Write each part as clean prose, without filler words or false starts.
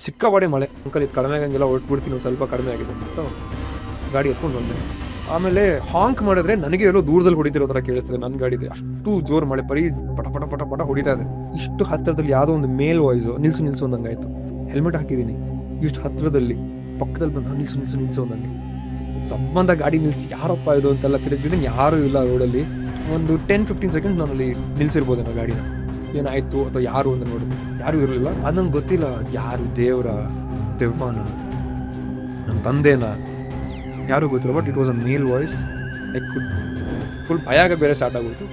ಸಿಕ್ಕಾಪಟ್ಟೆ ಮಳೆ. ಅಂಕಲ್ ಇದು ಕಡಿಮೆ ಆಗಂಗೆಲ್ಲ ಹೊರಟ್ಬಿಡ್ತೀನಿ, ಒಂದು ಸ್ವಲ್ಪ ಕಡಿಮೆ ಆಗಿದೆ ಅಂದ್ಬಿಟ್ಟು ಗಾಡಿ ಎತ್ಕೊಂಡು ಬಂದೆ. ಆಮೇಲೆ ಹಾಂಕ್ ಮಾಡಿದ್ರೆ ನನಗೆ ಎಲ್ಲೋ ದೂರದಲ್ಲಿ ಹೊಡಿತಿರೋ ಥರ ಕೇಳಿಸ್ತದೆ. ನನ್ನ ಗಾಡಿದೆ ಅಷ್ಟು ಜೋರು ಮಳೆ, ಬರೀ ಪಟ ಪಟ ಪಟ ಪಟ ಹೊಡಿತಾ ಇದೆ. ಇಷ್ಟು ಹತ್ತಿರದಲ್ಲಿ ಯಾವುದೋ ಒಂದು ಮೇಲ್ ವಾಯ್ಸು ನಿಲ್ಸು ಅಂದಂಗಾಯ್ತು. ಹೆಲ್ಮೆಟ್ ಹಾಕಿದ್ದೀನಿ, ಇಷ್ಟು ಹತ್ತಿರದಲ್ಲಿ ಪಕ್ಕದಲ್ಲಿ ಬಂದು ನಿಲ್ಸು ಅಂದಂಗೆ. ಸಂಬಂಧ ಗಾಡಿ ನಿಲ್ಸಿ ಯಾರಪ್ಪ ಇದು ಅಂತೆಲ್ಲ ತಿರುಗಿದ್ದೀನಿ, ಯಾರೂ ಇಲ್ಲ ರೋಡಲ್ಲಿ. ಒಂದು 10-15 ಸೆಕೆಂಡ್ ನಾನಲ್ಲಿ ನಿಲ್ಸಿರ್ಬೋದೇನೋ ಗಾಡಿನ. ಏನಾಯ್ತು ಅಥವಾ ಯಾರು ಅಂತ ನೋಡಿದ್ರು, ಯಾರೂ ಇರಲಿಲ್ಲ. ಅದು ನಂಗೆ ಗೊತ್ತಿಲ್ಲ, ಅದು ಯಾರು, ದೇವರ ದೆವ್ವನ, ನಮ್ಮ ತಂದೆನ, ಯಾರೂ ಗೊತ್ತಿಲ್ಲ. But it was a male voice. I could full ಭಯ ಆಗ ಬೇರೆ ಸ್ಟಾರ್ಟ್ ಆಗೋಯ್ತು.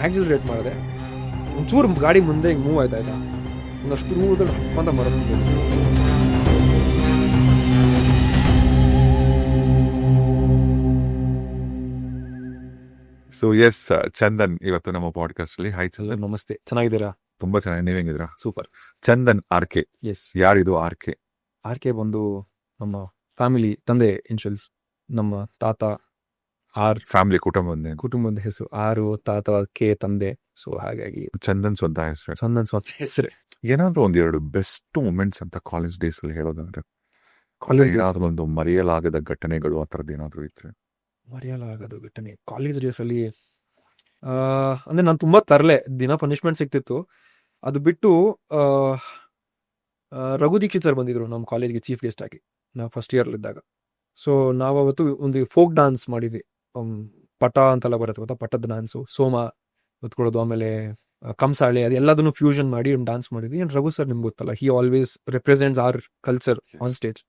ಆಕ್ಸಿಲರೇಟ್ ಮಾಡಿದೆ, ಒಂಚೂರು ಗಾಡಿ ಮುಂದೆ ಹಿಂಗೆ ಮೂವ್ ಆಯ್ತಾ ಇದ್ದ, ಒಂದಷ್ಟು ರೂದಲ್ಲಿ ಅಂತ ಮರಬೇಕು. ಸೊ ಎಸ್, ಚಂದನ್ ಇವತ್ತು ನಮ್ಮ ಪಾಡ್ಕಾಸ್ಟ್ ಅಲ್ಲಿ. ಹಾಯ್ ಚಂದನ್. ನಮಸ್ತೆ, ಚೆನ್ನಾಗಿದ್ದೀರಾ? ತುಂಬಾ ಚೆನ್ನಾಗಿ, ನೀವ್ ಹೆಂಗಿದ್ದೀರಾ? ಸೂಪರ್. Chandan RK, yes. ಯಾರಿದು ಆರ್ಕೆ? ಆರ್ಕೆ ಬಂದು ನಮ್ಮ ಫ್ಯಾಮಿಲಿ, ತಂದೆ ಇನ್ಶಿಯಲ್ಸ್, ನಮ್ಮ ತಾತ ಆರ್, ಫ್ಯಾಮಿಲಿ ಕುಟುಂಬದ ಹೆಸರು ಆರು, ತಾತ ಕೆ, ತಂದೆ. ಸೊ ಹಾಗಾಗಿ ಚಂದನ್ ಸ್ವಂತ ಹೆಸರು. ಚಂದನ್ ಸ್ವಂತ ಹೆಸರೇ. ಏನಾದ್ರು ಒಂದೆರಡು ಬೆಸ್ಟ್ ಮೂಮೆಂಟ್ಸ್ ಅಂತ ಕಾಲೇಜ್ ಡೇಸ್ ಅಲ್ಲಿ ಹೇಳೋದಂದ್ರೆ, ಕಾಲೇಜ್ ಏನಾದ್ರು ಒಂದು ಮರೆಯಲಾಗದ ಘಟನೆಗಳು ಆ ಥರದ್ದು ಏನಾದ್ರು ಇದ್ರೆ? ಮರೆಯಲಾಗದು ಘಟನೆ ಕಾಲೇಜ್ ಡೇಸಲ್ಲಿ ಅಂದರೆ ನಾನು ತುಂಬ ತರಲೆ, ದಿನ ಪನಿಷ್ಮೆಂಟ್ ಸಿಗ್ತಿತ್ತು. ಅದು ಬಿಟ್ಟು ರಘು ದೀಕ್ಷಿತ್ ಸರ್ ಬಂದಿದ್ರು ನಮ್ಮ ಕಾಲೇಜ್ಗೆ ಚೀಫ್ ಗೆಸ್ಟ್ ಆಗಿ, ನಾವು ಫಸ್ಟ್ ಇಯರ್ಲಿದ್ದಾಗ. ಸೊ ನಾವು ಅವತ್ತು ಒಂದು ಫೋಕ್ ಡಾನ್ಸ್ ಮಾಡಿದ್ವಿ. ಪಟ ಅಂತೆಲ್ಲ ಬರುತ್ತೆ ಗೊತ್ತಾ, ಪಟದ ಡ್ಯಾನ್ಸು, ಸೋಮ ಹೊತ್ಕೊಳ್ಳೋದು, ಆಮೇಲೆ ಕಂಸಾಳೆ, ಅದೆಲ್ಲದನ್ನು ಫ್ಯೂಷನ್ ಮಾಡಿ ಒಂದು ಡಾನ್ಸ್ ಮಾಡಿದ್ವಿ. ಆ್ಯಂಡ್ ರಘು ಸರ್ ನಿಮ್ಗೆ ಗೊತ್ತಲ್ಲ, he always represents our culture on stage.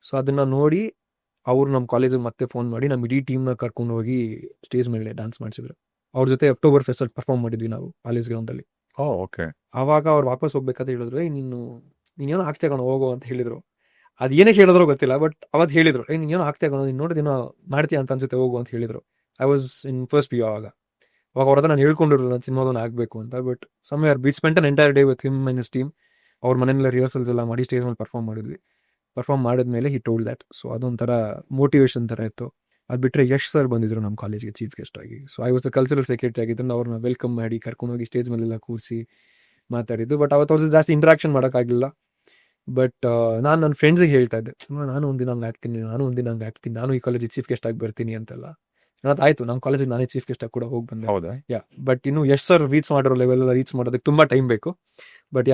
So ಅದನ್ನು ನೋಡಿ ಅವರು ನಮ್ಮ ಕಾಲೇಜಿಗೆ ಮತ್ತೆ ಫೋನ್ ಮಾಡಿ ನಮ್ಮ ಇಡೀ ಟೀಮ್ನ ಕರ್ಕೊಂಡು ಹೋಗಿ ಸ್ಟೇಜ್ ಮೇಲೆ ಡ್ಯಾನ್ಸ್ ಮಾಡಿಸಿದ್ರು. ಅವ್ರ ಜೊತೆ ಅಕ್ಟೋಬರ್ ಫೆಸ್ಟಲ್ಲಿ ಪರ್ಫಾರ್ಮ್ ಮಾಡಿದ್ವಿ ನಾವು ಕಾಲೇಜ್ ಗ್ರೌಂಡಲ್ಲಿ. ಓಕೆ. ಆವಾಗ ಅವ್ರು ವಾಪಸ್ ಹೋಗ್ಬೇಕಂತ ಹೇಳಿದ್ರು, ನೀನೇನೋ ಆಗ್ತಾ ಕಣೋ ಹೋಗೋ ಅಂತ ಹೇಳಿದ್ರು. ಅದು ಏನಕ್ಕೆ ಹೇಳಿದ್ರೋ ಗೊತ್ತಿಲ್ಲ, ಬಟ್ ಅವತ್ತು ಹೇಳಿದ್ರು, ನೀನೇನೋ ಆಗ್ತಾ ಕಣೋ, ನೀನು ನೋಡಿದೇನೋ ಮಾಡ್ತೀಯ ಅಂತ ಅನ್ಸುತ್ತೆ, ಹೋಗು ಅಂತ ಹೇಳಿದ್ರು. I was in first P U. ಅವಾಗ ಅವ್ರ ಹತ್ರ ನಾನು ಹೇಳ್ಕೊಂಡಿರಲಿಲ್ಲ ನಾನು ಸಿನಿಮಾದೊಂದು ಆಗಬೇಕು ಅಂತ. But somewhere V spent an entire day with him and his team. ಅವ್ರ ಮನೆಯಲ್ಲ ರಿಹರ್ಸಲ್ಸ್ ಎಲ್ಲ ಮಾಡಿ ಸ್ಟೇಜ್ ಮೇಲೆ ಪರ್ಫಾರ್ಮ್ ಮಾಡಿದ್ವಿ. ಪರ್ಫಾರ್ಮ್ ಮಾಡಿದ್ಮೇಲೆ ಹಿ ಟೋಲ್ಡ್ ದ್ಯಾಟ್. ಸೊ ಅದೊಂಥರ ಮೋಟಿವೇಶನ್ ಥರ ಇತ್ತು. ಅದು ಬಿಟ್ಟರೆ ಯಶ್ ಸರ್ ಬಂದಿದ್ರು ನಮ್ಮ ಕಾಲೇಜ್ಗೆ ಚೀಫ್ ಗೆಸ್ಟ್ ಆಗಿ. So I was the cultural secretary ಆಗಿದ್ದು. ಅವ್ರನ್ನ ವೆಲ್ಕಮ್ ಮಾಡಿ ಕರ್ಕೊಂಡೋಗಿ ಸ್ಟೇಜ್ ಮೇಲೆಲ್ಲ ಕೂರಿಸಿ ಮಾತಾಡಿದ್ದು. ಬಟ್ ಅವತ್ತು ಅವ್ರ ಜಾಸ್ತಿ ಇಂಟ್ರಾಕ್ಷನ್ ಮಾಡೋಕ್ಕಾಗಲಿಲ್ಲ. ಬಟ್ ನಾನು ನನ್ನ ಫ್ರೆಂಡ್ಸಿಗೆ ಹೇಳ್ತಾ ಇದ್ದೆ, ನಾನು ಒಂದಿನ ಹಂಗೆ ಆಗ್ತೀನಿ, ನಾನು ಈ ಕಾಲೇಜಿಗೆ ಚೀಫ್ ಗೆಸ್ಟ್ ಆಗಿ ಬರ್ತೀನಿ ಅಂತೆಲ್ಲ. ಆಯ್ತು, ನಮ್ಮ ಕಾಲೇಜಿಗೆ ನಾನೇ ಚೀಫ್ ಗೆಸ್ಟ್ ಆಗಿ ಕೂಡ ಹೋಗಿ ಬಂದೆ. ಹೌದಾ? ಬಟ್ ಇನ್ನು ಯಶ್ ಸರ್ ರೀಚ್ ಮಾಡಿರೋ ಲೆವೆಲ್ ಎಲ್ಲ ರೀಚ್ ಮಾಡೋದಕ್ಕೆ ತುಂಬ ಟೈಮ್ ಬೇಕು. ಬಟ್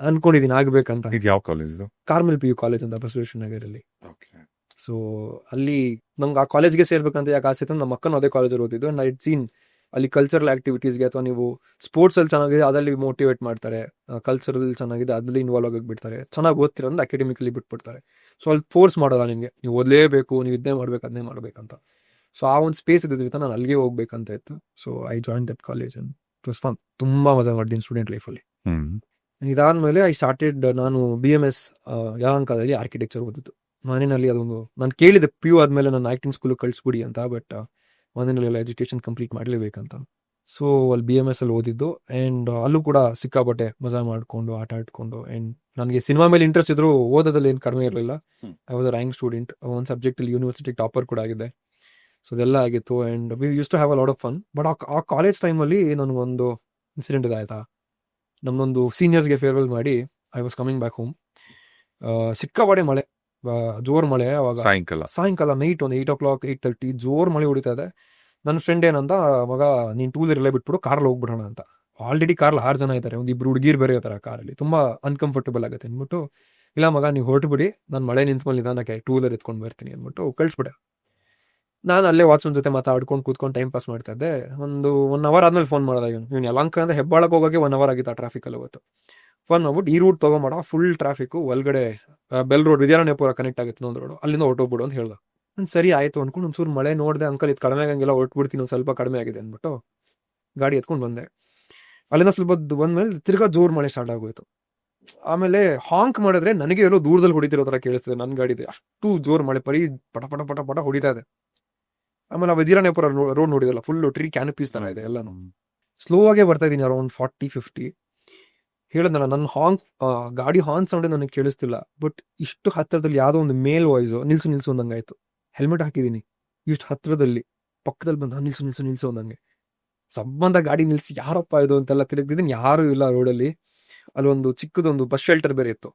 ಅನ್ಕೊಂಡಿದ್ದೀನಿ ಆಗ್ಬೇಕಂತ. ಇದು ಯಾವ ಕಾಲೇಜ್? ಕಾರ್ಮೆಲ್ PU ಕಾಲೇಜ್ ಅಂತ ಬಸವೇಶ್ವರ ನಗರಲ್ಲಿ. ಸೊ ಅಲ್ಲಿ ನಮ್ಗೆ ಆ ಕಾಲೇಜ್ಗೆ ಸೇರ್ಬೇಕಂತ ಯಾಕೆ ಆಸೆ ಇತ್ತು, ನಮ್ಮ ಅಕ್ಕನೂ ಅದೇ ಕಾಲೇಜಲ್ಲಿ ಓದಿದ್ದು. ಅಂಡ್ ಐ ಸೀನ್ ಅಲ್ಲಿ ಕಲ್ಚರಲ್ ಆಕ್ಟಿವಿಟೀಸ್ಗೆ ಅಥವಾ ನೀವು ಸ್ಪೋರ್ಟ್ಸಲ್ಲಿ ಚೆನ್ನಾಗಿದೆ ಅದರಲ್ಲಿ ಮೋಟಿವೇಟ್ ಮಾಡ್ತಾರೆ, ಕಲ್ಚರಲ್ಲಿ ಚೆನ್ನಾಗಿದೆ ಅದರಲ್ಲಿ ಇನ್ವಾಲ್ವ್ ಆಗಕ್ಕೆ ಬಿಡ್ತಾರೆ, ಚೆನ್ನಾಗಿ ಓದ್ತಿರೋದು ಅಕಾಡೆಮಿಕಲಿ ಬಿಟ್ಬಿಡ್ತಾರೆ. ಸೊ ಅಲ್ಲಿ ಫೋರ್ಸ್ ಮಾಡೋಲ್ಲ ನಿಮಗೆ, ನೀವು ಓದಲೇಬೇಕು, ನೀವು ಇದನ್ನೇ ಮಾಡ್ಬೇಕು ಅದನ್ನೇ ಮಾಡ್ಬೇಕಂತ. ಸೊ ಆ ಒಂದು ಸ್ಪೇಸ್ ಇದ್ದಿದ್ದು ನಾನು ಅಲ್ಲಿಗೆ ಹೋಗ್ಬೇಕಂತ ಇತ್ತು. So I join that college and it was fun. ತುಂಬ ಮಜಾ ಮಾಡಿದ್ದೀನಿ ಸ್ಟೂಡೆಂಟ್ ಲೈಫಲ್ಲಿ. ಇದಾದ್ಮೇಲೆ ಐ ಸ್ಟಾರ್ಟೆಡ್, ನಾನು BMS ಯಲಹಂಕದಲ್ಲಿ ಆರ್ಕಿಟೆಕ್ಚರ್ ಓದಿದ್ದು. ಮನೆಯಲ್ಲಿ ಅದೊಂದು ನಾನು ಕೇಳಿದೆ PU ಆದಮೇಲೆ ನಾನು ಆ್ಯಕ್ಟಿಂಗ್ ಸ್ಕೂಲಿಗೆ ಕಳಿಸ್ಬಿಡಿ ಅಂತ. ಬಟ್ ಮನೆಯಲ್ಲೆಲ್ಲ ಎಜುಕೇಷನ್ ಕಂಪ್ಲೀಟ್ ಮಾಡಲೇಬೇಕಂತ. ಸೊ ಅಲ್ಲಿ BMS ಅಲ್ಲಿ ಓದಿದ್ದು. ಆ್ಯಂಡ್ ಅಲ್ಲೂ ಕೂಡ ಸಿಕ್ಕಾಪಟ್ಟೆ ಮಜಾ ಮಾಡಿಕೊಂಡು ಆಟ ಆಡ್ಕೊಂಡು. ಆ್ಯಂಡ್ ನನಗೆ ಸಿನಿಮಾ ಮೇಲೆ ಇಂಟ್ರೆಸ್ಟ್ ಇದ್ದರೂ ಓದೋದಲ್ಲಿ ಏನು ಕಡಿಮೆ ಇರಲಿಲ್ಲ. I was a rank student. ಒಂದು ಸಬ್ಜೆಕ್ಟಲ್ಲಿ ಯೂನಿವರ್ಸಿಟಿ ಟಾಪರ್ ಕೂಡ ಆಗಿದೆ. ಸೊ ಅದೆಲ್ಲ ಆಗಿತ್ತು. And we use to have a lot of fun. But ಆ ಕಾಲೇಜ್ ಟೈಮಲ್ಲಿ ನನಗೊಂದು ಇನ್ಸಿಡೆಂಟ್ ಇದಾಯ್ತಾ. ನಮ್ಮದೊಂದು ಸೀನಿಯರ್ಸ್ಗೆ ಫೇರ್ವೆಲ್ ಮಾಡಿ I was coming back home. ಸಿಕ್ಕಾಪಟ್ಟೆ ಮಳೆ, ಜೋರು ಮಳೆ. ಅವಾಗ ಸಾಯಂಕಾಲ ನೈಟ್ ಒಂದು 8 o'clock 8:30 ಜೋರು ಮಳೆ ಹೊಡಿತಾ ಇದೆ. ನನ್ನ ಫ್ರೆಂಡ್ ಏನಂತ, ಮಗ ನೀನು ಟೂ ವೀಲರ್ ಬಿಟ್ಬಿಡು ಕಾರಲ್ಲಿ ಹೋಗ್ಬಿಡೋಣ ಅಂತ. ಆಲ್ರೆಡಿ ಕಾರ್ಲಿ 6 ಜನ ಇದ್ದಾರೆ, ಒಂದು 2 ಹುಡುಗಿರು ಬೇರೆ ಇರ್ತಾರೆ ಕಾರಲ್ಲಿ, ತುಂಬ ಅನ್ಕಂಫರ್ಟಬಲ್ ಆಗುತ್ತೆ ಅಂದ್ಬಿಟ್ಟು, ಇಲ್ಲ ಮಗ ನೀವು ಹೊರಟುಬಿಡಿ, ನಾನು ಮಳೆ ನಿಂತ್ಮೇಲೆ ನಿಧಾನಕ್ಕೆ ಟೂ ವೀಲರ್ ಎತ್ಕೊಂಡು ಬರ್ತೀನಿ ಅಂದ್ಬಿಟ್ಟು ಕಳಿಸ್ಬಿಟ್ಟೆ. ನಾನು ಅಲ್ಲೇ ವಾಚ್ಮನ್ ಜೊತೆ ಮಾತಾಡ್ಕೊಂಡು ಕೂತ್ಕೊಂಡು ಟೈಮ್ ಪಾಸ್ ಮಾಡ್ತಾ ಇದ್ದೆ. ಒಂದು 1 hour ಆದ್ಮೇಲೆ ಫೋನ್ ಮಾಡಿದಾಗ, ಇವ್ನು ಯಲಹಂಕ ಅಂತ ಹೆಬ್ಬಾಳಕ್ಕೆ ಹೋಗೋಕ್ಕೆ 1 hour ಆಗಿತ್ತು ಆ ಟ್ರಾಫಿಕಲ್ಲಿ ಅವತ್ತು. ಫೋನ್ ಮಾಡ್ಬಿಟ್ಟು ಈ ರೂಟ್ ತೊಗೊಂಬೇಡ, ಫುಲ್ ಟ್ರಾಫಿಕ್ಕು, ಒಳಗಡೆ ಬೆಲ್ ರೋಡ್ ವಿದ್ಯಾರಣ್ಯಪುರ ಕನೆಕ್ಟ್ ಆಗುತ್ತೆ ಇನ್ನೊಂದು ರೋಡು, ಅಲ್ಲಿಂದ ಹೊರಟೋಗ್ಬಿಡು ಅಂತ ಹೇಳ್ದೆ. ನಾನು ಸರಿ ಆಯಿತು ಅಂದ್ಕೊಂಡು ಒಂಚೂರು ಮಳೆ ನೋಡಿದೆ, ಅಂಕಲ್ ಇದು ಕಡಿಮೆ ಆಗಂಗೆಲ್ಲ ಹೊರಟ್ಬಿಡ್ತೀನಿ, ಒಂದು ಸ್ವಲ್ಪ ಕಡಿಮೆ ಆಗಿದೆ ಅಂದ್ಬಿಟ್ಟು ಗಾಡಿ ಎತ್ಕೊಂಡು ಬಂದೆ. ಅಲ್ಲಿಂದ ಸ್ವಲ್ಪ ಬಂದ್ಮೇಲೆ ತಿರ್ಗಾ ಜೋರು ಮಳೆ ಸ್ಟಾರ್ಟ್ ಆಗೋಯ್ತು. ಆಮೇಲೆ ಹಾಂಕ್ ಮಾಡಿದ್ರೆ ನನಗೆ ಎಲ್ಲೋ ದೂರದಲ್ಲಿ ಹೊಡಿತಿರೋ ಥರ ಕೇಳಿಸ್ತದೆ. ನನ್ನ ಗಾಡಿದೆ ಅಷ್ಟು ಜೋರು ಮಳೆ, ಬರೀ ಪಟ ಪಟ ಪಟ ಪಟ ಹೊಡಿತಾ ಇದೆ. ಆಮೇಲೆ ಆ ವಿದ್ಯಾರಣ್ಯಪುರ ರೋಡ್ ನೋಡಿದಲ್ಲ, ಫುಲ್ಲು ಟ್ರೀ ಕ್ಯಾನಪೀಸ್ ಥರ ಇದೆ ಎಲ್ಲಾನು. ಸ್ಲೋ ಆಗೇ ಬರ್ತಾ ಇದ್ದೀನಿ, ಅರೌಂಡ್ 40-50. ಹೇಳಿದ್ನಲ್ಲ, ನನ್ನ ಗಾಡಿ ಹಾರ್ನ್ ಸೌಂಡ್ ನನಗೆ ಕೇಳಿಸ್ತಿಲ್ಲ. ಬಟ್ ಇಷ್ಟು ಹತ್ತಿರದಲ್ಲಿ ಯಾವುದೋ ಒಂದು ಮೇಲ್ ವಾಯ್ಸು ನಿಲ್ಸು ಅಂದಂಗಾಯ್ತು. ಹೆಲ್ಮೆಟ್ ಹಾಕಿದ್ದೀನಿ, ಇಷ್ಟು ಹತ್ತಿರದಲ್ಲಿ ಪಕ್ಕದಲ್ಲಿ ಬಂದು ನಿಲ್ಸು ಅಂದಂಗೆ. ಸಂಬಂಧ ಗಾಡಿ ನಿಲ್ಸಿ ಯಾರಪ್ಪ ಇದು ಅಂತೆಲ್ಲ ತಿರುಗಿದ್ದೀನಿ, ಯಾರೂ ಇಲ್ಲ ರೋಡಲ್ಲಿ. ಅಲ್ಲೊಂದು ಚಿಕ್ಕದೊಂದು ಬಸ್ ಶೆಲ್ಟರ್ ಬೇರೆ ಇತ್ತು.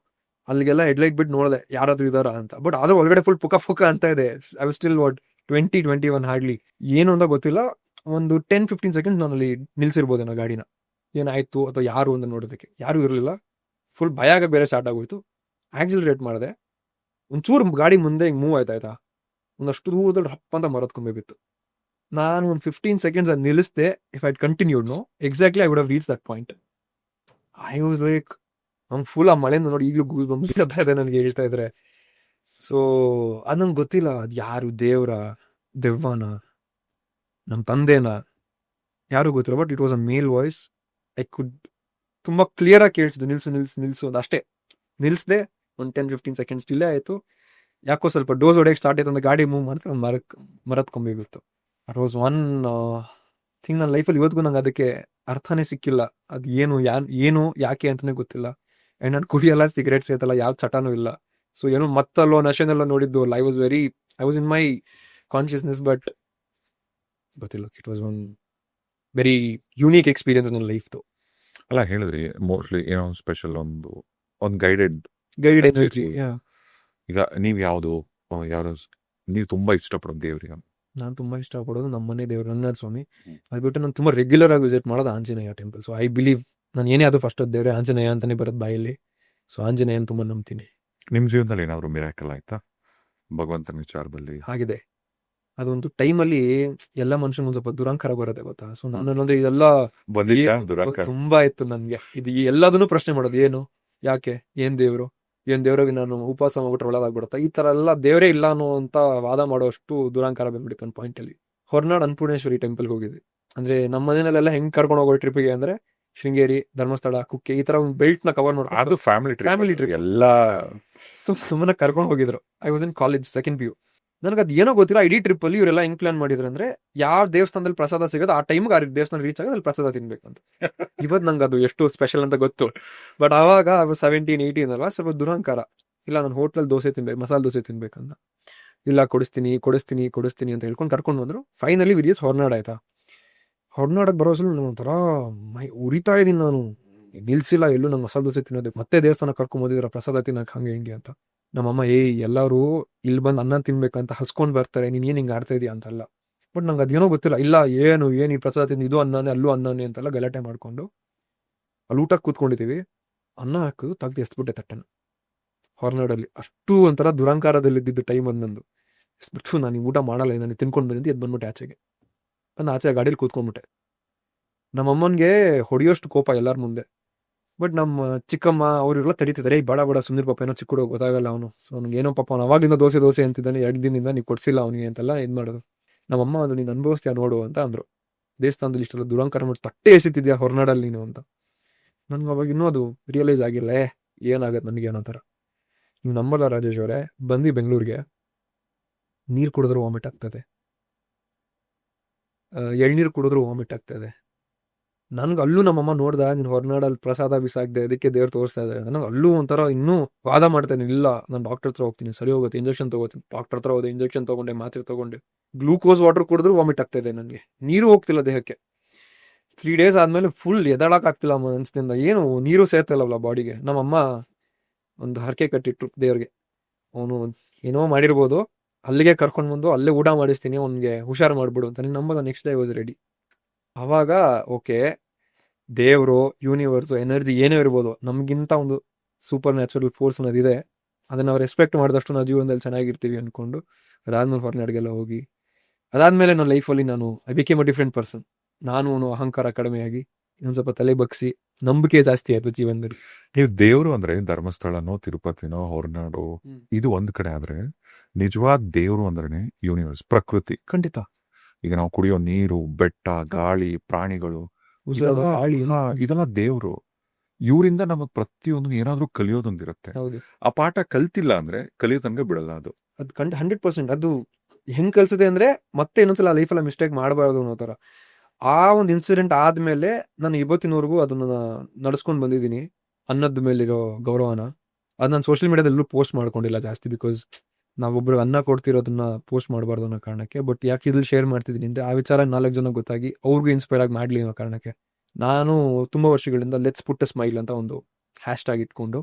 ಅಲ್ಲಿಗೆಲ್ಲ ಹೆಡ್ಲೈಟ್ ಬಿಟ್ಟು ನೋಡಿದೆ ಯಾರಾದ್ರೂ ಇದಾರ ಅಂತ. ಬಟ್ ಆದ್ರೂ ಒಳಗಡೆ ಫುಲ್ ಪುಕ ಅಂತ ಇದೆ. I was still what 20-21 hardly. ಏನು ಅಂತ ಗೊತ್ತಿಲ್ಲ. ಒಂದು 10-15 ಸೆಕೆಂಡ್ಸ್ ನಾನು ಅಲ್ಲಿ ನಿಲ್ಸಿರ್ಬೋದೇನೋ ಗಾಡಿನ. ಏನಾಯ್ತು ಅಥವಾ ಯಾರು ಅಂತ ನೋಡೋದಕ್ಕೆ ಯಾರು ಇರಲಿಲ್ಲ. ಫುಲ್ ಭಯ ಆಗ ಬೇರೆ ಸ್ಟಾರ್ಟ್ ಆಗೋಯ್ತು. ಆಕ್ಸಿಲರೇಟ್ ಮಾಡಿದೆ. ಒಂಚೂರು ಗಾಡಿ ಮುಂದೆ ಹಿಂಗೆ ಮೂವ್ ಆಯ್ತಾಯ್ತಾ, ಒಂದಷ್ಟು ದೂರದಲ್ಲಿ ರಪ್ಪ ಅಂತ ಮರತ್ಕೊಂಬೇ ಬಿತ್ತು. ನಾನು ಒಂದು 15 ಸೆಕೆಂಡ್ಸ್ ಅದು ನಿಲ್ಲಿಸ್ದೆ. If I continued no exactly I would have reach that point. I was like, ನಂಗೆ ಫುಲ್ ಆ ಮಳೆಯಿಂದ ನೋಡಿ ಈಗಲೂ ಗೂಸ್ ಬಂದ್ಬಿಡ್ತಾ ಇದೆ ನನಗೆ ಹೇಳ್ತಾ ಇದ್ರೆ. ಸೊ ಅದು ನಂಗೆ ಗೊತ್ತಿಲ್ಲ, ಅದು ಯಾರು, ದೇವ್ರ, ದೆವ್ವನ, ನಮ್ಮ ತಂದೆನ, ಯಾರು ಗೊತ್ತಿಲ್ಲ. But it was a male voice. I could ತುಂಬ ಕ್ಲಿಯರಾಗಿ ಕೇಳಿಸಿದ್ದು, ನಿಲ್ಸು ನಿಲ್ಸು ನಿಲ್ಸು ಅಂತ. ಅಷ್ಟೇ ನಿಲ್ಲಿಸ್ದೆ. ಒಂದು 10-15 ಸೆಕೆಂಡ್ಸ್ ಡಿಲೇ ಆಯಿತು. ಯಾಕೋ ಸ್ವಲ್ಪ ಡೋಸ್ ಹೊಡೆಯಕ್ಕೆ ಸ್ಟಾರ್ಟ್ ಆಯ್ತು ಅಂತ ಗಾಡಿ ಮೂವ್ ಮಾಡ್ತಾರೆ, ಒಂದು ಮರದ ಕೊಂಬೆ ಬಿತ್ತು. ಅಟ್ ವಾಸ್ ಒನ್ ಥಿಂಗ್ ನನ್ನ ಲೈಫಲ್ಲಿ ಇವತ್ತಿಗೂ ನಂಗೆ ಅದಕ್ಕೆ ಅರ್ಥನೇ ಸಿಕ್ಕಿಲ್ಲ. ಅದು ಏನು ಯಾಕೆ ಅಂತಲೇ ಗೊತ್ತಿಲ್ಲ. ಆ್ಯಂಡ್ ನಾನು ಕುಡಿಯಲ್ಲ, ಸಿಗರೇಟ್ಸ್ ಐತಲ್ಲ, ಯಾವ ಚಟನೂ ಇಲ್ಲ. ಸೊ ಏನೋ ಮತ್ತಲ್ಲೋ ನಶೆನೆಲ್ಲ ನೋಡಿದ್ದು. I was in my consciousness, but ಗೊತ್ತಿಲ್ಲ. It was one very unique experience ನನ್ನ ಲೈಫ್ದು. ಅಲ್ಲ ಹೇಳಿದ್ರಿ ಮೋಸ್ಟ್ಲಿ ಏನೋ ಸ್ಪೆಷಲ್ ಒಂದು ಗೈಡೆಡ್ ಎನರ್ಜಿ. ಈಗ ನೀವು ಯಾವುದು ನೀವು ತುಂಬಾ ಇಷ್ಟಪಡೋದು ದೇವ್ರಿಗೆ? ನಾನು ತುಂಬ ಇಷ್ಟಪಡೋದು ನಮ್ಮನೆ ದೇವರು ರಂಗನಾಥ ಸ್ವಾಮಿ. ಅದು ಬಿಟ್ಟು ನಾನು ತುಂಬ ರೆಗ್ಯುಲರ್ ಆಗಿ ವಿಸಿಟ್ ಮಾಡೋದು Anjaneya temple. So I believe ನಾನು ಏನೇ ಅದು ಫಸ್ಟ್ ದೇವ್ರೆ ಆಂಜನೇಯ ಅಂತಾನೆ ಬರೋದು ಬಾಯಲ್ಲಿ. ಸೊ ಆಂಜನೇಯನ ತುಂಬ ನಂಬ್ತೀನಿ. ನಿಮ್ಮ ಜೀವನದಲ್ಲಿ ಏನಾದ್ರು ಮಿರಾಕಲ್ ಆಯ್ತಾ ಭಗವಂತನ ವಿಚಾರದಲ್ಲಿ? ಆಗಿದೆ. ಅದೊಂದು ಟೈಮಲ್ಲಿ ಎಲ್ಲ ಮನುಷ್ಯನಿಗೆ ಒಂದು ಸ್ವಲ್ಪ ದುರಂಕಾರ ಬರುತ್ತೆ ಗೊತ್ತಾ. ಸೊ ನಾನಂದ್ರೆ ಇದೆಲ್ಲ ತುಂಬಾ ಇತ್ತು ನನಗೆ. ಇದು ಎಲ್ಲದನ್ನು ಪ್ರಶ್ನೆ ಮಾಡೋದು, ಏನು, ಯಾಕೆ, ಏನ್ ದೇವ್ರಿಗೆ ನಾನು ಉಪವಾಸ ಮಾಡ್ಬಿಟ್ರೆ ಒಳ್ಳೇದಾಗ್ಬಿಡುತ್ತಾ, ಈ ತರ ಎಲ್ಲ ದೇವರೇ ಇಲ್ಲ ಅನ್ನೋ ಅಂತ ವಾದ ಮಾಡೋಷ್ಟು ದುರಂಕಾರ ಬಂದ್ಬಿಟ್ಟಿತ್ತು ಒಂದು ಪಾಯಿಂಟ್ ಅಲ್ಲಿ. ಹೊರನಾಡು ಅನ್ನಪೂರ್ಣೇಶ್ವರಿ ಟೆಂಪಲ್ಗೆ ಹೋಗಿದ್ವಿ. ಅಂದ್ರೆ ನಮ್ಮ ಮನೆಯಲ್ಲೆಲ್ಲ ಹೆಂಗ್ ಕರ್ಕೊಂಡು ಹೋಗೋ ಟ್ರಿಪ್ಗೆ ಅಂದ್ರೆ ಶೃಂಗೇರಿ, ಧರ್ಮಸ್ಥಳ, ಕುಕ್ಕೆ ಈ ತರ ಒಂದು ಬೆಲ್ಟ್ ನ ಕವರ್ ಮಾಡ್ಕೊಂಡು, ಅದು ಫ್ಯಾಮಿಲಿ ಟ್ರಿಪ್ ಎಲ್ಲ. ಸೊ ಸುಮ್ಮನೆ ಕರ್ಕೊಂಡು ಹೋಗಿದ್ರು. I was in college second PU. ನನಗೆ ಅದು ಏನೋ ಗೊತ್ತಿಲ್ಲ. ಇಡೀ ಟ್ರಿಪ್ ಅಲ್ಲಿ ಇವರೆಲ್ಲ ಹೆಂಗ್ ಪ್ಲಾನ್ ಮಾಡಿದ್ರು ಅಂದ್ರೆ, ಯಾವ ದೇವಸ್ಥಾನದಲ್ಲಿ ಪ್ರಸಾದ ಸಿಗೋದು ಆ ಟೈಮ್ಗೆ ಆ ದೇವಸ್ಥಾನ ರೀಚ್ ಆಗೋದು ಅಲ್ಲಿ ಪ್ರಸಾದ ತಿನ್ಬೇಕಂತ. ಇವತ್ತು ನಂಗೆ ಅದು ಎಷ್ಟು ಸ್ಪೆಷಲ್ ಅಂತ ಗೊತ್ತು. ಬಟ್ ಆವಾಗ 17-18 ಅಲ್ವಾ, ಸ್ವಲ್ಪ ದುರಂಕಾರ. ಇಲ್ಲ ನಾನು ಹೋಟ್ಲಲ್ಲಿ ದೋಸೆ ತಿನ್ಬೇಕು, ಮಸಾಲೆ ದೋಸೆ ತಿನ್ಬೇಕಂತ. ಇಲ್ಲ ಕೊಡಿಸ್ತೀನಿ ಅಂತ ಹೇಳ್ಕೊಂಡು ಕರ್ಕೊಂಡು ಬಂದ್ರು. ಫೈನಲಿ ವಿಡಿಯೋಸ್ ಹೊರನಾಡು ಆಯ್ತಾ. ಹೊರನಾಡಕ್ಕೆ ಬರೋಸಲು ನಾನು ಒಂಥರ ಉರಿತಾ ಇದ್ದೀನಿ. ನಾನು ನಿಲ್ಸಿಲ್ಲ ಎಲ್ಲೂ ನಂಗೆ ಮಸಾಲೆ ದೋಸೆ ತಿನ್ನೋದು. ಮತ್ತೆ ದೇವಸ್ಥಾನ ಕರ್ಕೊಂಬೋದಿದ್ರ ಪ್ರಸಾದ ತಿನ್ನಕ್ಕೆ ಹಂಗೆ ಹಿಂಗೆ ಅಂತ. ನಮ್ಮಮ್ಮ ಎಲ್ಲರೂ ಇಲ್ಲಿ ಬಂದು ಅನ್ನ ತಿನ್ಬೇಕಂತ ಹಸ್ಕೊಂಡು ಬರ್ತಾರೆ, ನೀನು ಏನು ಹಿಂಗೆ ಆಡ್ತಾ ಇದೀಯ ಅಂತಲ್ಲ. ಬಟ್ ನಂಗೆ ಅದೇನೋ ಗೊತ್ತಿಲ್ಲ. ಇಲ್ಲ ಏನು ಈ ಪ್ರಸಾದ ತಿಂದು ಇದು ಅನ್ನನೇ ಅಲ್ಲೂ ಅನ್ನನೇ ಅಂತೆಲ್ಲ ಗಲಾಟೆ ಮಾಡ್ಕೊಂಡು ಅಲ್ಲಿ ಊಟಕ್ಕೆ ಕೂತ್ಕೊಂಡಿದ್ದೀವಿ. ಅನ್ನ ಹಾಕೋದು ತೆಗ್ದು ಎಸ್ಬಿಟ್ಟೆ ತಟ್ಟೆನ. ಹೊರನಾಡಲ್ಲಿ ಅಷ್ಟು ಒಂಥರ ದುರಂಕಾರದಲ್ಲಿದ್ದಿದ್ದು ಟೈಮ್ ಅಂದಂದು ಎಸ್ಬಿಟ್ಟು ನಾನು ಊಟ ಮಾಡಲ್ಲ, ನಾನು ತಿನ್ಕೊಂಡು ಬಂದಿದ್ದು ಎದ್ದು ಬಂದ್ಬಿಟ್ಟೆ ಆಚೆಗೆ. ಆಚೆ ಗಾಡೀಲಿ ಕೂತ್ಕೊಂಡ್ಬಿಟ್ಟೆ. ನಮ್ಮಮ್ಮನಿಗೆ ಹೊಡೆಯೋಷ್ಟು ಕೋಪ ಎಲ್ಲರ ಮುಂದೆ. ಬಟ್ ನಮ್ಮ ಚಿಕ್ಕಮ್ಮ ಅವರೆಲ್ಲ ತಡೀತಿದ್ದಾರೆ, ಬಡ ಸುಂದರ್ ಪಾಪ ಏನೋ ಚಿಕ್ಕ ಹುಡುಗ ಗೊತ್ತಾಗಲ್ಲ ಅವನು. ಸೊ ಅವ್ನಿಗೆ ಏನೋ ಪಾಪ ಅವ್ನು ಅವಾಗಲಿಂದ ದೋಸೆ ಅಂತಿದ್ದಾನೆ, 2 ದಿನದಿಂದ ನೀವು ಕೊಡ್ಸಿಲ್ಲ ಅವನಿಗೆ ಅಂತೆಲ್ಲ ಇದು ಮಾಡೋದು. ನಮ್ಮಮ್ಮ ಅದು ನೀನು ಅನುಭವಿಸ್ತೀಯ ನೋಡು ಅಂತ ಅಂದ್ರು. ದೇವಸ್ಥಾನದಲ್ಲಿ ಇಷ್ಟೆಲ್ಲ ದುರಂಕಾರ ಮಾಡಿ ತಟ್ಟೆ ಎಸಿತಿದ್ಯಾ ಹೊರನಾಡಲ್ಲಿ ನೀನು ಅಂತ. ನನ್ಗೆ ಅವಾಗ ಇನ್ನೂ ಅದು ರಿಯಲೈಸ್ ಆಗಿಲ್ಲ, ಏನಾಗತ್ತೆ ನನಗೆ ಅನ್ನೋ ಥರ. ನೀವು ನಂಬಲ್ಲ ರಾಜೇಶ್ ಅವರೇ, ಬಂದು ಬೆಂಗಳೂರಿಗೆ ನೀರು ಕುಡಿದ್ರು ವಾಮಿಟ್ ಆಗ್ತದೆ, ಎಳ್ನೀರು ಕುಡಿದ್ರು ವಾಮಿಟ್ ಆಗ್ತದೆ. ನನ್ಗೆ ಅಲ್ಲೂ ನಮ್ಮಮ್ಮ ನೋಡ್ದ, ನೀನು ಹೊರನಾಡಲ್ಲಿ ಪ್ರಸಾದ ಬಿಸಾಕ್ದೆ ಅದಕ್ಕೆ ದೇವ್ರು ತೋರಿಸ್ತಾ ಇದ್ದಾರೆ. ನನಗೆ ಅಲ್ಲೂ ಒಂಥರ ಇನ್ನೂ ವಾದ ಮಾಡ್ತೇನೆ. ಇಲ್ಲ ನಾನು ಡಾಕ್ಟರ್ ಹತ್ರ ಹೋಗ್ತೀನಿ, ಸರಿ ಹೋಗುತ್ತೆ, ಇಂಜೆಕ್ಷನ್ ತಗೋತೀನಿ. ಡಾಕ್ಟರ್ ಹತ್ರ ಹೋದೆ, ಇಂಜೆಕ್ಷನ್ ತಗೊಂಡೆ, ಮಾತ್ರೆ ತಗೊಂಡೆ, ಗ್ಲೂಕೋಸ್ ವಾಟರ್ ಕುಡಿದ್ರು ವಾಮಿಟ್ ಆಗ್ತಾ ಇದೆ. ನನಗೆ ನೀರು ಹೋಗ್ತಿಲ್ಲ ದೇಹಕ್ಕೆ. 3 days ಆದ್ಮೇಲೆ ಫುಲ್ ಎದಳಕ್ ಆಗ್ತಿಲ್ಲ ಮನಸ್ಸಿನಿಂದ. ಏನು ನೀರು ಸೇರ್ತಲ್ಲವಲ್ಲ ಬಾಡಿಗೆ. ನಮ್ಮಮ್ಮ ಒಂದು ಹರಕೆ ಕಟ್ಟಿಟ್ರು ದೇವ್ರಿಗೆ, ಅವನು ಏನೋ ಮಾಡಿರ್ಬೋದು, ಅಲ್ಲಿಗೆ ಕರ್ಕೊಂಡು ಬಂದು ಅಲ್ಲೇ ಊಟ ಮಾಡಿಸ್ತೀನಿ, ಅವ್ನಿಗೆ ಹುಷಾರು ಮಾಡ್ಬಿಡು ಅಂತ. ನೀನು ನಂಬಲ್ಲ, ನೆಕ್ಸ್ಟ್ ಡೇ ವಾಸ್ ರೆಡಿ. ಅವಾಗ ಓಕೆ, ದೇವರು, ಯೂನಿವರ್ಸ್, ಎನರ್ಜಿ ಏನೇ ಇರ್ಬೋದು, ನಮಗಿಂತ ಒಂದು ಸೂಪರ್ ನ್ಯಾಚುರಲ್ ಫೋರ್ಸ್ ಅನ್ನೋದಿದೆ. ಅದನ್ನ ನಾವು ರೆಸ್ಪೆಕ್ಟ್ ಮಾಡಿದಷ್ಟು ನಾವು ಜೀವನದಲ್ಲಿ ಚೆನ್ನಾಗಿರ್ತೀವಿ ಅಂದ್ಕೊಂಡು ಅದಾದ್ಮೇಲೆ ಹೊರನಾಡಿಗೆಲ್ಲ ಹೋಗಿ, ಅದಾದ್ಮೇಲೆ ನನ್ನ ಲೈಫಲ್ಲಿ I became a different person. ನಾನು ಅಹಂಕಾರ ಕಡಿಮೆಯಾಗಿ ಇನ್ನೊಂದು ಸ್ವಲ್ಪ ತಲೆ ಬಗ್ಸಿ ನಂಬಿಕೆ ಜಾಸ್ತಿ ಆಯ್ತು ಜೀವನದಲ್ಲಿ. ನೀವು ದೇವರು ಅಂದ್ರೆ ಧರ್ಮಸ್ಥಳನೋ, ತಿರುಪತಿನೋ, ಹೊರನಾಡು ಇದು ಒಂದ್ ಕಡೆ ಆದ್ರೆ, ನಿಜವಾದ ದೇವರು ಅಂದ್ರೆ ಯೂನಿವರ್ಸ್, ಪ್ರಕೃತಿ. ಖಂಡಿತ. ಈಗ ನಾವು ಕುಡಿಯೋ ನೀರು, ಬೆಟ್ಟ, ಗಾಳಿ, ಪ್ರಾಣಿಗಳು, ಇದೆಲ್ಲ ದೇವ್ರು. ಇವರಿಂದ ನಮಗ್ ಪ್ರತಿಯೊಂದು ಏನಾದ್ರೂ ಕಲಿಯೋದೊಂದಿರುತ್ತೆ. ಆ ಪಾಠ ಕಲ್ತಿಲ್ಲ ಅಂದ್ರೆ ಕಲಿಯೋದನ್ಗೆ ಬಿಡಲ್ಲ ಅದು 100%. ಅದು ಹೆಂಗ್ ಕಲ್ಸದೆ ಅಂದ್ರೆ ಮತ್ತೆ ಇನ್ನೊಂದ್ಸಲ ಲೈಫಲ್ಲ ಮಿಸ್ಟೇಕ್ ಮಾಡಬಾರ್ದು ಅನ್ನೋ ತರ. ಆ ಒಂದು ಇನ್ಸಿಡೆಂಟ್ ಆದ್ಮೇಲೆ ನಾನು ಇವತ್ತಿನವರೆಗೂ ಅದನ್ನ ನಡ್ಸ್ಕೊಂಡ್ ಬಂದಿದ್ದೀನಿ. ಅನ್ನದ ಮೇಲಿರೋ ಗೌರವನ ಅದು ನಾನು ಸೋಷಿಯಲ್ ಮೀಡಿಯಾದಲ್ಲೂ ಪೋಸ್ಟ್ ಮಾಡ್ಕೊಂಡಿಲ್ಲ ಜಾಸ್ತಿ, ಬಿಕಾಸ್ ನಾವೊಬ್ರು ಅನ್ನ ಕೊಡ್ತಿರೋದನ್ನ ಪೋಸ್ಟ್ ಮಾಡಬಾರ್ದು ಅನ್ನೋ ಕಾರಣಕ್ಕೆ. ಬಟ್ ಯಾಕೆ ಇದ್ರಲ್ಲಿ ಶೇರ್ ಮಾಡ್ತಿದ್ದೀನಿ ಅಂದ್ರೆ, ಆ ವಿಚಾರ 4 ಜನ ಗೊತ್ತಾಗಿ ಅವ್ರಿಗೂ ಇನ್ಸ್ಪೈರ್ ಆಗಿ ಮಾಡ್ಲಿ ಅನ್ನೋ ಕಾರಣಕ್ಕೆ. ನಾನು ತುಂಬಾ ವರ್ಷಗಳಿಂದ ಲೆಟ್ಸ್ ಪುಟ್ ಅ ಸ್ಮೈಲ್ ಅಂತ ಒಂದು ಹ್ಯಾಶ್ ಟ್ಯಾಗ್ ಇಟ್ಕೊಂಡು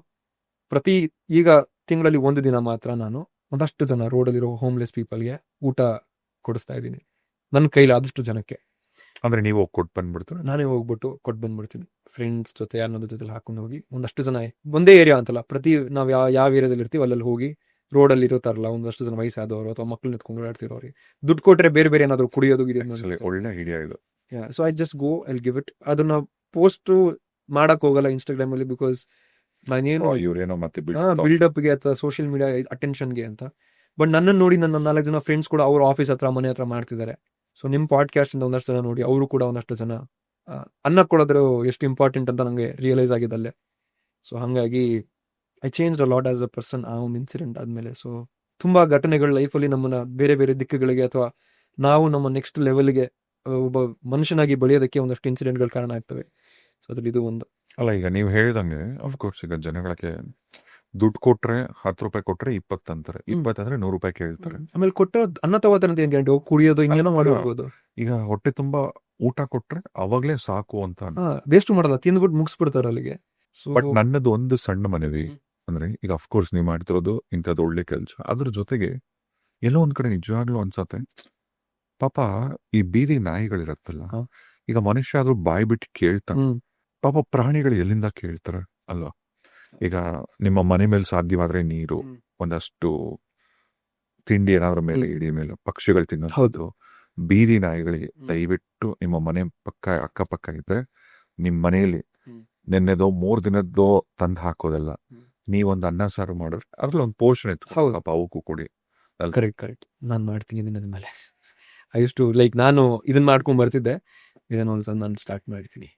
ಪ್ರತಿ ಈಗ ತಿಂಗಳಲ್ಲಿ 1 ದಿನ ಮಾತ್ರ ನಾನು ಒಂದಷ್ಟು ಜನ ರೋಡಲ್ಲಿರೋ ಹೋಮ್ಲೆಸ್ ಪೀಪಲ್ಗೆ ಊಟ ಕೊಡಿಸ್ತಾ ಇದ್ದೀನಿ, ನನ್ನ ಕೈಲಿ ಆದಷ್ಟು ಜನಕ್ಕೆ. ಅಂದ್ರೆ ನೀವು ಹೋಗಿ ಕೊಟ್ಟು ಬಂದ್ಬಿಡ್ತಾರೆ? ನಾನೇ ಹೋಗ್ಬಿಟ್ಟು ಕೊಟ್ಟು ಬಂದ್ಬಿಡ್ತೀನಿ, ಫ್ರೆಂಡ್ಸ್ ಜೊತೆ ಯಾರನ್ನೋದ್ರ ಜೊತೆ ಹಾಕೊಂಡು ಹೋಗಿ. ಒಂದಷ್ಟು ಜನ ಒಂದೇ ಏರಿಯಾ ಅಂತಲ್ಲ, ಪ್ರತಿ ನಾವು ಯಾವ ಏರಿಯಾದಲ್ಲಿ ಇರ್ತೀವಿ ಅಲ್ಲಲ್ಲಿ ಹೋಗಿ ರೋಡಲ್ಲಿ ಇರೋತಾರಲ್ಲ ಒಂದಷ್ಟು ಜನ ವಯಸ್ಸಾದವರು ಅಥವಾ ಮಕ್ಕಳನ್ನ ಎತ್ಕೊಂಡು ಓಡಾಡ್ತಿರೋರಿಗೆ ದುಡ್ಡು ಕೊಟ್ಟರೆ ಬೇರೆ ಬೇರೆ ಏನಾದ್ರು ಕುಡಿಯೋದು ಒಳ್ಳೆ ಐಡಿಯಾ ಇದು. So I just go I give it. ಅದನ್ನ ಪೋಸ್ಟ್ ಮಾಡಕ್ ಹೋಗಲ್ಲ ಇನ್ಸ್ಟಾಗ್ರಾಮ್ ಅಲ್ಲಿ, ಬಿಕಾಸ್ ನಾನೇನು ಇವ್ರೇನೋ ಮತ್ತೆ ಬಿಲ್ಡಪ್ಗೆ ಅಥವಾ ಸೋಷಿಯಲ್ ಮೀಡಿಯಾ ಅಟೆನ್ಷನ್ಗೆ ಅಂತ. ಬಟ್ ನನ್ನನ್ನು ನೋಡಿ ನನ್ನ 4 ಜನ ಫ್ರೆಂಡ್ಸ್ ಕೂಡ ಅವ್ರ ಆಫೀಸ್ ಹತ್ರ ಮನೆ ಹತ್ರ ಮಾಡ್ತಿದ್ದಾರೆ. ಸೊ ನಿಮ್ಮ ಪಾಡ್ಕಾಸ್ಟ್ ಇಂದ ಒಂದಷ್ಟು ಜನ ನೋಡಿ ಅವರು ಕೂಡ ಒಂದಷ್ಟು ಜನ ಅನ್ನ ಕೊಡೋದ್ರು ಎಷ್ಟು ಇಂಪಾರ್ಟೆಂಟ್ ಅಂತ ನಂಗೆ ರಿಯಲೈಸ್ ಆಗಿದ್ದಲ್ಲೇ. ಸೊ ಹಾಗಾಗಿ I change a lot as a person ಆ ಒಂದು ಇನ್ಸಿಡೆಂಟ್ ಆದ್ಮೇಲೆ. ಸೊ ತುಂಬಾ ಘಟನೆಗಳು ಲೈಫಲ್ಲಿ ನಮ್ಮನ್ನ ಬೇರೆ ಬೇರೆ ದಿಕ್ಕುಗಳಿಗೆ ಅಥವಾ ನಾವು ನಮ್ಮ ನೆಕ್ಸ್ಟ್ ಲೆವೆಲ್ಗೆ ಒಬ್ಬ ಮನುಷ್ಯನಾಗಿ ಬೆಳೆಯೋದಕ್ಕೆ ಒಂದಷ್ಟು ಇನ್ಸಿಡೆಂಟ್ಗಳು ಕಾರಣ ಆಗ್ತವೆ. ಸೊ ಅದ್ರಲ್ಲಿ ಇದು ಒಂದು. ಅಲ್ಲ, ಈಗ ನೀವು ಹೇಳ್ದಂಗೆ ಅಫ್ಕೋರ್ಸ್ ಈಗ ಜನಗಳಿಗೆ ದುಡ್ಡು ಕೊಟ್ರೆ 10 ರೂಪಾಯಿ ಕೊಟ್ರೆ 20 ಅಂತಾರೆ, 20 ಅಂದ್ರೆ 100 ರೂಪಾಯಿ ಕೇಳ್ತಾರೆ. ಆಮೇಲೆ ಕೊಟ್ಟ ಅನ್ನ ತಗೋತಾರಂತ ಏನ್ ಗ್ಯಾರಂಟಿ, ಕುಡಿಯೋದು ಹಿಂಗೇನೋ ಮಾಡಿರ್ಬೋದು. ಈಗ ಹೊಟ್ಟೆ ತುಂಬಾ ಊಟ ಕೊಟ್ರೆ ಅವಾಗ್ಲೇ ಸಾಕು ಅಂತ ವೇಸ್ಟ್ ಮಾಡಲ್ಲ, ತಿಂದ್ಬಿಟ್ಟು ಮುಗಿಸ್ಬಿಡ್ತಾರೆ ಅಲ್ಲಿಗೆ. ಬಟ್ ನನ್ನದು ಒಂದು ಸಣ್ಣ ಮನವಿ ಅಂದ್ರೆ, ಈಗ ಅಫ್ಕೋರ್ಸ್ ನೀವು ಮಾಡ್ತಿರೋದು ಇಂಥದ್ದು ಒಳ್ಳೆ ಕೆಲಸ, ಅದ್ರ ಜೊತೆಗೆ ಎಲ್ಲೋ ಒಂದ್ ಕಡೆ ನಿಜವಾಗ್ಲೂ ಅನ್ಸತ್ತೆ ಪಾಪ ಈ ಬೀದಿ ನಾಯಿಗಳಿರತ್ತಲ್ಲ, ಈಗ ಮನುಷ್ಯ ಆದ್ರೂ ಬಾಯಿ ಬಿಟ್ಟು ಕೇಳ್ತಾನೆ, ಪಾಪ ಪ್ರಾಣಿಗಳು ಎಲ್ಲಿಂದ ಕೇಳ್ತಾರೆ ಅಲ್ವಾ? ಈಗ ನಿಮ್ಮ ಮನೆ ಮೇಲೆ ಸಾಧ್ಯವಾದ್ರೆ ನೀರು, ಒಂದಷ್ಟು ತಿಂಡಿ ಏನಾದ್ರ ಮೇಲೆ ಇಡೀ ಮೇಲೆ ಪಕ್ಷಿಗಳು ತಿನ್ನೋದು, ಬೀದಿ ನಾಯಿಗಳಿಗೆ ದಯವಿಟ್ಟು ನಿಮ್ಮ ಮನೆ ಪಕ್ಕ ಅಕ್ಕಪಕ್ಕ ಇದ್ರೆ ನಿಮ್ ಮನೆಯಲ್ಲಿ ನೆನ್ನೆದೋ 3 ದಿನದ್ದೋ ತಂದು ಹಾಕೋದಲ್ಲ, ನೀವೊಂದು ಅನ್ನ ಸಾರು ಮಾಡಿದ್ರೆ ಅದ್ರಲ್ಲಿ ಒಂದು ಪೋಷಣೆ ಇತ್ತು, ಪಾಪ ಅವಕ್ಕೂ ಕೊಡಿ. ಕರೆಕ್ಟ್ ನಾನು ಮಾಡ್ತೀನಿ ದಿನದ ಮೇಲೆ. ಐ ಯೂಸ್ ಟು ಲೈಕ್ ನಾನು ಇದನ್ನ ಮಾಡ್ಕೊಂಡ್ ಬರ್ತಿದ್ದೆ, ಇದನ್ನ ಒಂದ್ಸಲ ನಾನು ಸ್ಟಾರ್ಟ್ ಮಾಡ್ತೀನಿ.